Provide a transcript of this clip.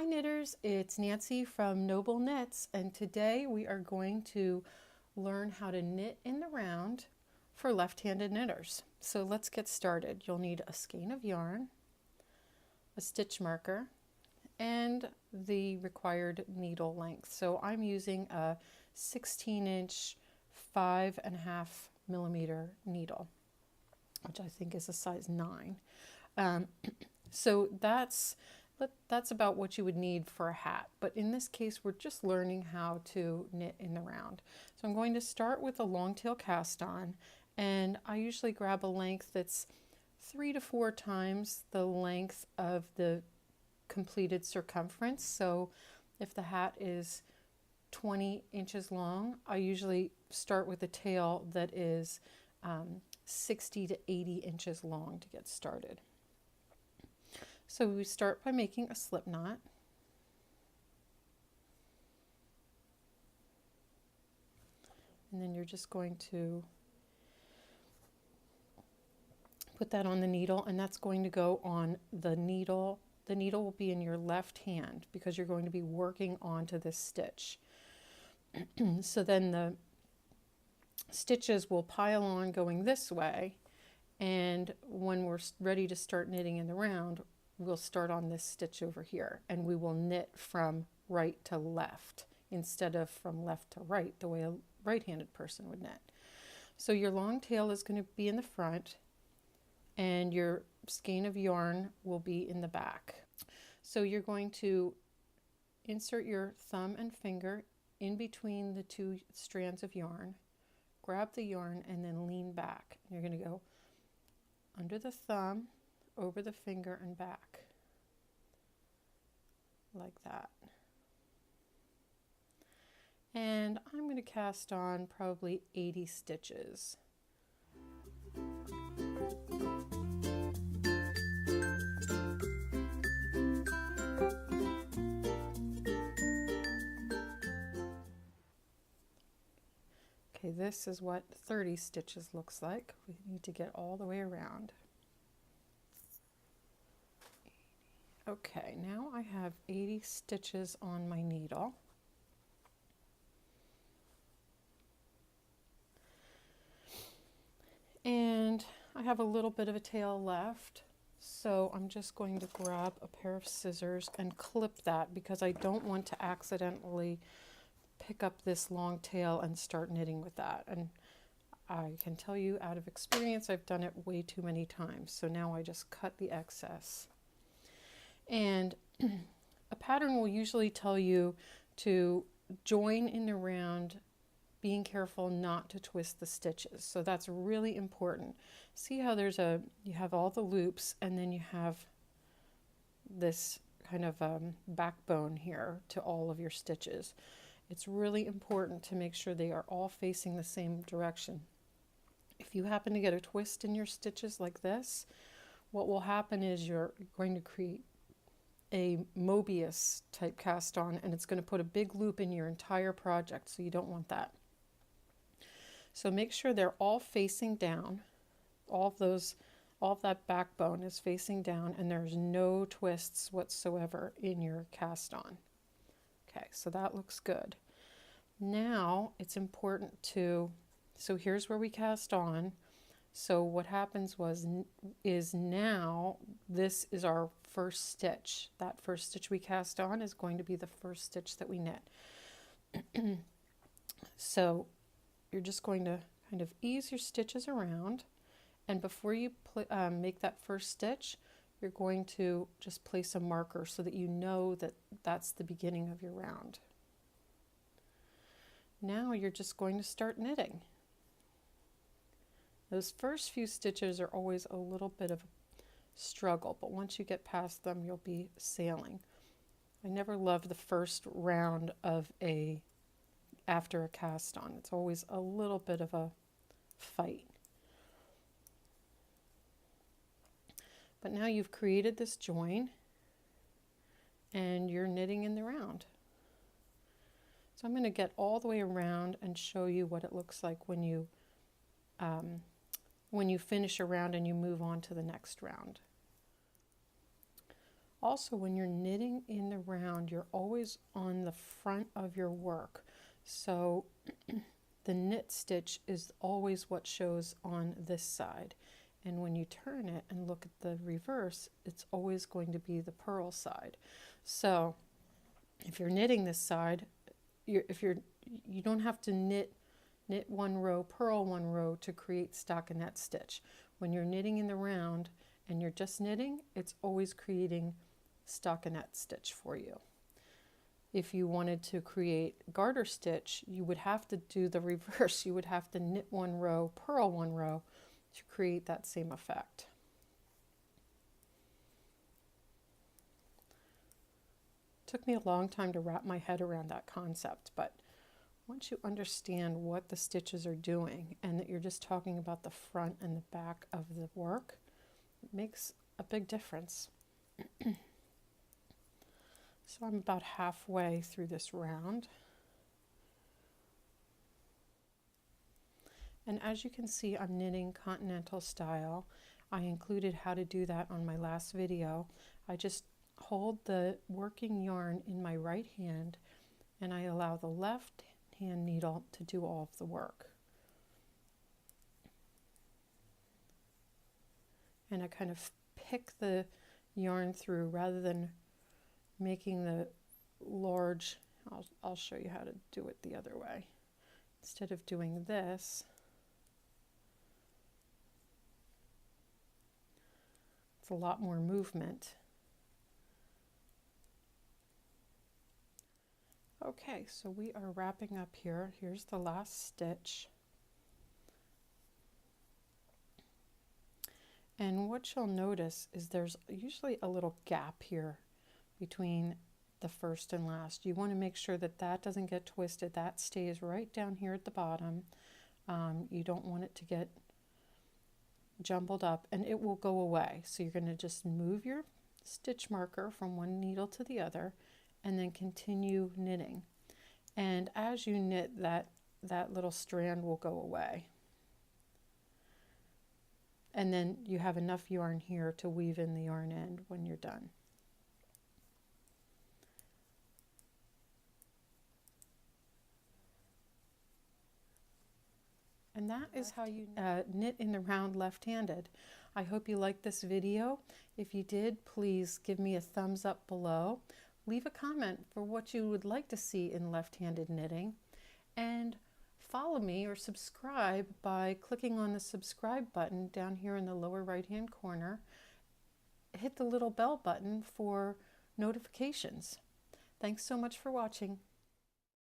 knitters, it's Nancy from NobleKnits, and today we are going to learn how to knit in the round for left-handed knitters. So let's get started. You'll need a skein of yarn, a stitch marker, and the required needle length. So I'm using a 16-inch 5.5 millimeter needle, which I think is a size 9. So that's about what you would need for a hat. But in this case, we're just learning how to knit in the round. So I'm going to start with a long tail cast on, and I usually grab a length that's 3 to 4 times the length of the completed circumference. So if the hat is 20 inches long, I usually start with a tail that is 60 to 80 inches long to get started. So we start by making a slip knot. And then you're just going to put that on the needle, and that's going to go on the needle. The needle will be in your left hand because you're going to be working onto this stitch. So then the stitches will pile on going this way, and when we're ready to start knitting in the round, we'll start on this stitch over here, and we will knit from right to left instead of from left to right, the way a right-handed person would knit. So your long tail is going to be in the front, and your skein of yarn will be in the back. So you're going to insert your thumb and finger in between the two strands of yarn, grab the yarn, and then lean back. You're going to go under the thumb, over the finger, and back, like that. And I'm going to cast on probably 80 stitches. Okay, this is what 30 stitches looks like. We need to get all the way around. Okay, now I have 80 stitches on my needle. And I have a little bit of a tail left, so I'm just going to grab a pair of scissors and clip that because I don't want to accidentally pick up this long tail and start knitting with that. And I can tell you out of experience, I've done it way too many times. So now I just cut the excess. And a pattern will usually tell you to join in the round, being careful not to twist the stitches. So that's really important. See how you have all the loops, and then you have this kind of backbone here to all of your stitches. It's really important to make sure they are all facing the same direction. If you happen to get a twist in your stitches like this, what will happen is you're going to create a Mobius type cast on, and it's going to put a big loop in your entire project, so you don't want that. So make sure they're all facing down. All of that backbone is facing down, and there's no twists whatsoever in your cast on. Okay, so that looks good. Now it's important so here's where we cast on. So what happens is now this is our first stitch. That first stitch we cast on is going to be the first stitch that we knit. So you're just going to kind of ease your stitches around, and before you make that first stitch, you're going to just place a marker so that you know that that's the beginning of your round. Now you're just going to start knitting. Those first few stitches are always a little bit of a struggle, but once you get past them, you'll be sailing. I never love the first round after a cast on. It's always a little bit of a fight. But now you've created this join, and you're knitting in the round. So I'm going to get all the way around and show you what it looks like when you finish a round and you move on to the next round. Also, when you're knitting in the round, you're always on the front of your work. So the knit stitch is always what shows on this side. And when you turn it and look at the reverse, it's always going to be the purl side. So if you're knitting this side, you don't have to knit one row, purl one row to create stockinette stitch. When you're knitting in the round and you're just knitting, it's always creating stockinette stitch for you. If you wanted to create garter stitch, you would have to do the reverse. You would have to knit one row, purl one row to create that same effect. It took me a long time to wrap my head around that concept, but once you understand what the stitches are doing and that you're just talking about the front and the back of the work, it makes a big difference. So I'm about halfway through this round. And as you can see, I'm knitting continental style. I included how to do that on my last video. I just hold the working yarn in my right hand and I allow the left hand needle to do all of the work. And I kind of pick the yarn through rather than making the large, I'll show you how to do it the other way. Instead of doing this, it's a lot more movement. Okay, so we are wrapping up here. Here's the last stitch. And what you'll notice is there's usually a little gap here between the first and last. You want to make sure that that doesn't get twisted. That stays right down here at the bottom. You don't want it to get jumbled up and it will go away. So you're going to just move your stitch marker from one needle to the other and then continue knitting. And as you knit, that little strand will go away. And then you have enough yarn here to weave in the yarn end when you're done. And that is how you knit in the round left-handed. I hope you liked this video. If you did, please give me a thumbs up below. Leave a comment for what you would like to see in left-handed knitting. And follow me or subscribe by clicking on the subscribe button down here in the lower right-hand corner. Hit the little bell button for notifications. Thanks so much for watching.